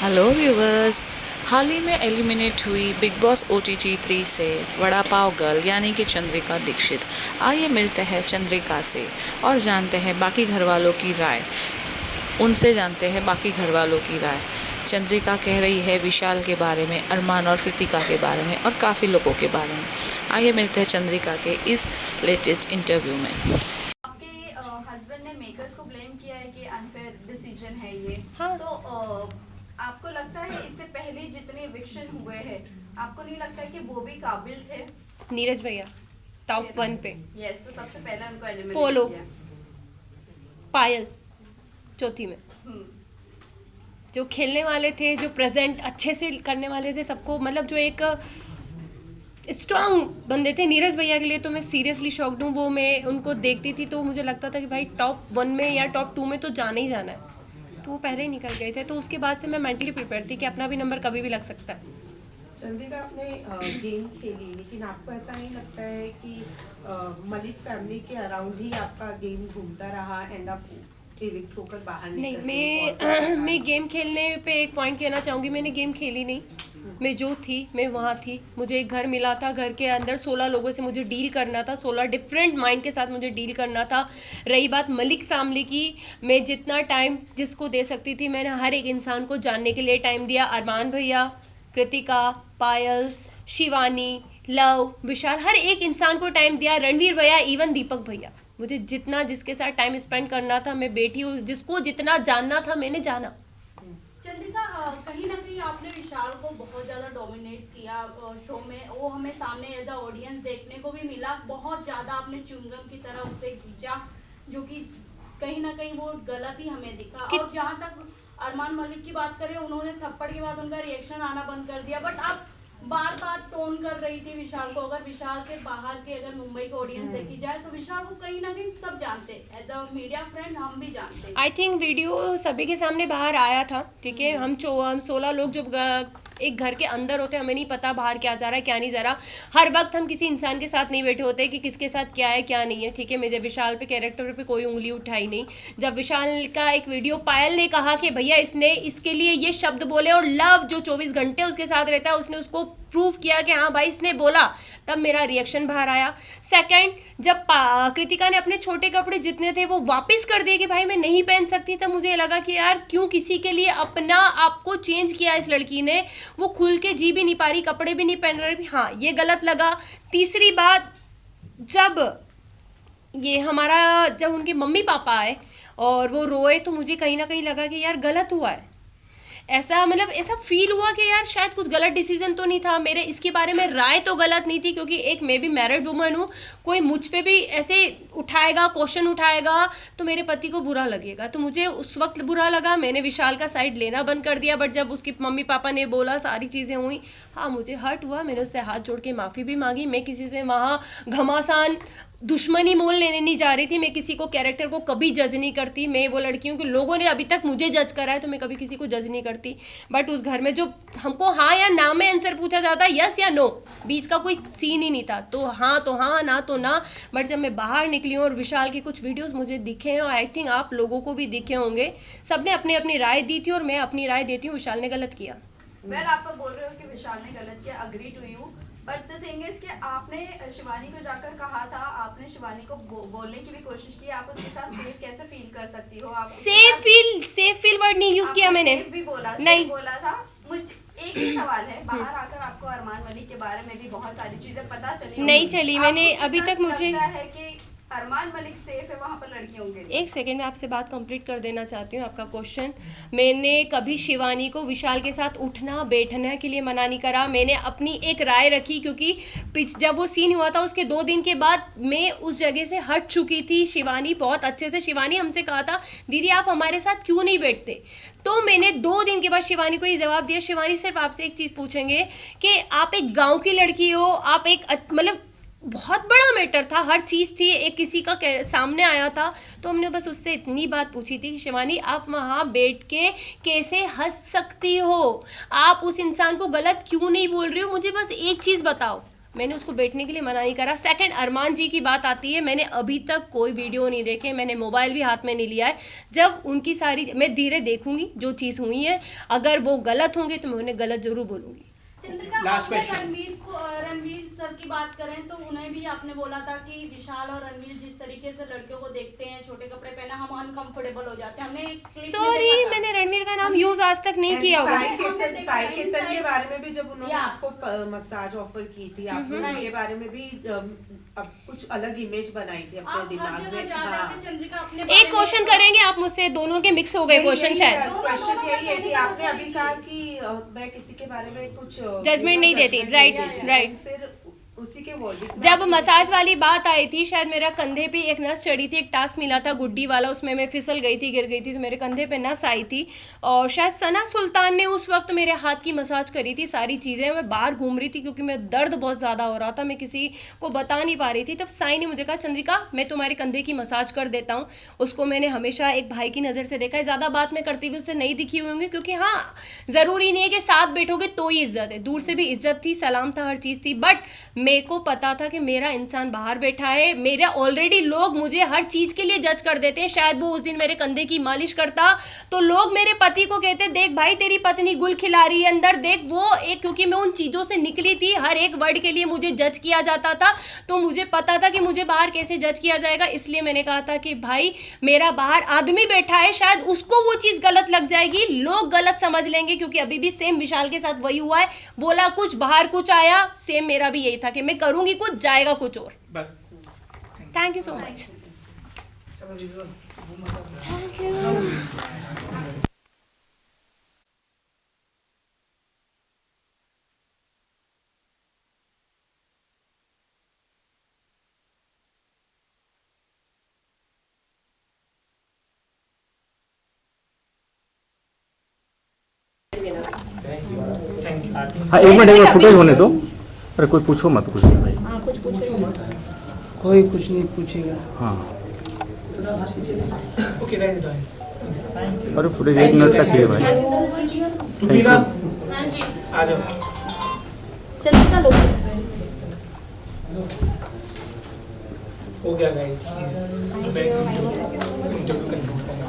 Hello viewers. हाल ही में eliminate हुई big boss OTT 3 से वड़ा पाव गर्ल यानी कि चंद्रिका दीक्षित। आइए मिलते हैं चंद्रिका से और जानते हैं बाकी घर वालों की राय। उनसे जानते हैं बाकी घर वालों की राय। चंद्रिका कह रही है विशाल के बारे में, अरमान और कृतिका के बारे में और काफ़ी लोगों के बारे में। आइए मिलते हैं चंद्रिका के इस लेटेस्ट इंटरव्यू में। आपके हस्बैंड ने मेकर्स को ब्लेम किया है कि अनफेयर डिसीजन है ये। हाँ। तो आपको लगता है इससे पहले जितने इविक्शन हुए हैं, आपको नहीं लगता है कि वो भी काबिल थे? नीरज भैया टॉप 1 पे, यस, तो सबसे पहले उनको एलिमिनेट पोलो, किया। पायल चौथी में। हम्म, जो खेलने वाले थे, जो प्रेजेंट अच्छे से करने वाले थे सबको, मतलब जो एक स्ट्रांग बंदे थे नीरज भैया के लिए, तो मैं सीरियसली शॉक्ड हूँ। वो मैं उनको देखती थी तो मुझे लगता था कि भाई टॉप 1 में या टॉप 2 में तो जाना ही जाना है। तो वो पहले ही निकल गए थे, तो उसके बाद से मैं मेंटली प्रिपेयर थी कि अपना भी नंबर कभी भी लग सकता है। चंद्रिका, आपने गेम खेली, लेकिन आपको ऐसा नहीं लगता है कि मलिक फैमिली के अराउंड ही आपका गेम घूमता रहा एंड आप इविक्ट होकर बाहर नहीं, निकल मैं गेम खेलने पे एक पॉइंट कहना चाहूँगी। मैंने गेम खेली नहीं, मैं जो थी मैं वहाँ थी। मुझे एक घर मिला था, घर के अंदर 16 लोगों से मुझे डील करना था, 16 डिफरेंट माइंड के साथ मुझे डील करना था। रही बात मलिक फैमिली की, मैं जितना टाइम जिसको दे सकती थी मैंने हर एक इंसान को जानने के लिए टाइम दिया। अरमान भैया, कृतिका, पायल, शिवानी, लव, विशाल, हर एक इंसान को टाइम दिया। रणवीर भैया, इवन दीपक भैया, मुझे जितना जिसके साथ टाइम स्पेंड करना था, मैं बेटी हूँ, जिसको जितना जानना था मैंने जाना। चंद्रिका, कहीं ना कहीं आपने विशाल को बहुत ज़्यादा डोमिनेट किया शो में। वो हमें सामने एज अ ऑडियंस देखने को भी मिला। बहुत ज़्यादा आपने च्युइंगम की तरह उससे खींचा, जो कि कहीं ना कहीं वो गलत ही हमें दिखा। और जहाँ तक अरमान मलिक की बात करें, उन्होंने थप्पड़ के बाद उनका रिएक्शन आना बंद कर दिया, बट आप बार बार टोन कर रही थी विशाल को। अगर विशाल के बाहर के अगर मुंबई की ऑडियंस देखी जाए तो विशाल को कहीं ना कहीं सब जानते हैं, एज अ मीडिया फ्रेंड हम भी जानते हैं। आई थिंक वीडियो सभी के सामने बाहर आया था, ठीक है। हम 16 लोग जो एक घर के अंदर होते हैं, हमें नहीं पता बाहर क्या जा रहा है क्या नहीं जा रहा। हर वक्त हम किसी इंसान के साथ नहीं बैठे होते कि किसके साथ क्या है क्या नहीं है, ठीक है। मेरे विशाल पे कैरेक्टर पे कोई उंगली उठाई नहीं। जब विशाल का एक वीडियो पायल ने कहा कि भैया इसने इसके लिए ये शब्द बोले, और लव जो 24 घंटे उसके साथ रहता है उसने उसको प्रूव किया कि हाँ भाई इसने बोला, तब मेरा रिएक्शन बाहर आया। सेकंड, जब कृतिका ने अपने छोटे कपड़े जितने थे वो वापस कर दिए कि भाई मैं नहीं पहन सकती, तब मुझे लगा कि यार क्यों किसी के लिए अपना आपको चेंज किया इस लड़की ने। वो खुल के जी भी नहीं पा रही, कपड़े भी नहीं पहन रही, हाँ ये गलत लगा। तीसरी बात, जब ये हमारा जब उनके मम्मी पापा आए और वो रोए तो मुझे कहीं ना कहीं लगा कि यार गलत हुआ है। ऐसा मतलब ऐसा फील हुआ कि यार शायद कुछ गलत डिसीजन तो नहीं था मेरे। इसके बारे में राय तो गलत नहीं थी, क्योंकि एक मैं भी मैरिड वुमन हूँ, कोई मुझ पे भी ऐसे उठाएगा, क्वेश्चन उठाएगा तो मेरे पति को बुरा लगेगा। तो मुझे उस वक्त बुरा लगा, मैंने विशाल का साइड लेना बंद कर दिया। बट जब उसके मम्मी पापा ने बोला, सारी चीज़ें हुई, हाँ मुझे हर्ट हुआ। मैंने उससे हाथ जोड़ के माफ़ी भी मांगी। मैं किसी से वहाँ घमासान दुश्मनी मोल लेने नहीं जा रही थी। मैं किसी को कैरेक्टर को कभी जज नहीं करती। मैं वो लड़की हूँ कि लोगों ने अभी तक मुझे जज करा है, तो मैं कभी किसी को जज नहीं करती। बट उस घर में जो हमको हाँ या ना में आंसर पूछा जाता, यस या नो, बीच का कोई सीन ही नहीं था। तो हाँ, ना तो ना। बट जब मैं बाहर निकली हूँ और विशाल के कुछ वीडियोस मुझे दिखे हैं, और आई थिंक आप लोगों को भी दिखे होंगे, सबने अपनी अपनी राय दी थी और मैं अपनी राय देती हूँ, विशाल ने गलत किया। वेल, आप बोल रहे हो कि विशाल ने गलत किया, agree to you. But the thing is कि आपने शिवानी को जाकर कहा था, आपने शिवानी को बोलने की भी कोशिश की, आप उसके साथ सेफ कैसे फील कर सकती हो? आप सेफ फील वर्ड नहीं यूज किया मैंने। भी बोला, नहीं बोला था। मुझे एक ही सवाल है, बाहर आकर आपको अरमान मलिक के बारे में भी बहुत सारी चीजें पता चली नहीं चली, मैंने अभी तक मुझे है कि अरमान मलिक सेफ है वहाँ पर लड़कियों के लिए? एक सेकंड में आपसे बात कंप्लीट कर देना चाहती हूँ आपका क्वेश्चन। मैंने कभी शिवानी को विशाल के साथ उठना बैठने के लिए मना नहीं करा। मैंने अपनी एक राय रखी, क्योंकि जब वो सीन हुआ था उसके 2 दिन के बाद मैं उस जगह से हट चुकी थी। शिवानी बहुत अच्छे से, शिवानी हमसे कहा था दीदी आप हमारे साथ क्यों नहीं बैठते, तो मैंने 2 दिन के बाद शिवानी को ये जवाब दिया, शिवानी सिर्फ आपसे एक चीज़ पूछेंगे कि आप एक गाँव की लड़की हो, आप एक मतलब बहुत बड़ा मैटर था, हर चीज़ थी, एक किसी का सामने आया था, तो हमने बस उससे इतनी बात पूछी थी कि शिवानी आप वहाँ बैठ के कैसे हंस सकती हो, आप उस इंसान को गलत क्यों नहीं बोल रही हो, मुझे बस एक चीज़ बताओ। मैंने उसको बैठने के लिए मना नहीं करा। सेकंड, अरमान जी की बात आती है, मैंने अभी तक कोई वीडियो नहीं देखे, मैंने मोबाइल भी हाथ में नहीं लिया है। जब उनकी सारी मैं धीरे देखूंगी जो चीज़ हुई है, अगर वो गलत होंगे तो मैं उन्हें गलत जरूर बोलूंगी। चंद्रिका, Last आपने question. रणवीर सर की बात करें तो उन्हें भी आपने बोला था कि विशाल और रणवीर जिस तरीके से लड़कियों को देखते हैं, छोटे कपड़े पहना, हम अनकंफर्टेबल हो जाते हैं। हमने एक clip में सॉरी, देखा था। मैंने रणवीर का नाम यूज आज तक नहीं किया होगा। साई केतन के बारे में भी जब उन्होंने या। आपको मसाज ऑफर की थी, आपने उनके बारे में भी अब कुछ अलग इमेज बनाई थी अपने आप हर दिमाग जगह में। जा रहे हाँ। थे, चंद्रिका अपने एक बारे में- क्वेश्चन करेंगे आप मुझसे, दोनों के मिक्स हो गए क्वेश्चन शायद। क्वेश्चन यही है कि आपने अभी कहा कि मैं किसी के बारे में कुछ Judgment नहीं देती, judgment right, नहीं देती। right. फिर उसी के वर्डिक्ट में जब आप- मसाज वाली बात आई थी, शायद मेरा कंधे पे एक नस चढ़ी थी, एक टास्क मिला था गुड्डी वाला, उसमें मैं फिसल गई थी, गिर गई थी, तो मेरे कंधे पे नस आई थी। और शायद सना सुल्तान ने उस वक्त मेरे हाथ की मसाज करी थी। सारी चीज़ें मैं बाहर घूम रही थी क्योंकि मैं दर्द बहुत ज़्यादा हो रहा था, मैं किसी को बता नहीं पा रही थी। तब साई ने मुझे कहा, चंद्रिका मैं तुम्हारे कंधे की मसाज कर देता हूँ। उसको मैंने हमेशा एक भाई की नज़र से देखा है, ज़्यादा बात मैं करती हुई उससे नहीं दिखी हुई होंगी, क्योंकि हाँ, ज़रूरी नहीं है कि साथ बैठोगे तो ही इज्जत है, दूर से भी इज्जत थी, सलाम था, हर चीज़ थी। बट मेरे को पता था कि मेरा इंसान बाहर बैठा है, मेरा ऑलरेडी लोग मुझे हर चीज़ के लिए जज कर देते हैं। शायद वो उस दिन मेरे कंधे की मालिश करता तो लोग मेरे पति को कहते, देख भाई तेरी पत्नी गुल खिला रही है अंदर, देख वो एक, क्योंकि मैं उन चीज़ों से निकली थी, हर एक वर्ड के लिए मुझे जज किया जाता था, तो मुझे पता था कि मुझे बाहर कैसे जज किया जाएगा। इसलिए मैंने कहा था कि भाई मेरा बाहर आदमी बैठा है, शायद उसको वो चीज़ गलत लग जाएगी, लोग गलत समझ लेंगे, क्योंकि अभी भी सेम विशाल के साथ वही हुआ है, बोला कुछ बाहर कुछ आया। सेम मेरा भी यही था कि मैं करूंगी कुछ, जाएगा कुछ और। बस thank you so much. Thank you. हाँ एक मिनट फुटेज होने दो। अरे कोई पूछो मत कुछ नहीं भाई। कोई कुछ नहीं पूछेगा। हाँ ओके गाइस डन। अरे फुटेज 1 मिनट का चाहिए भाई। Thank you. आ जाओ। हो गया गाइस प्लीज। मैं इंटरव्यू करना।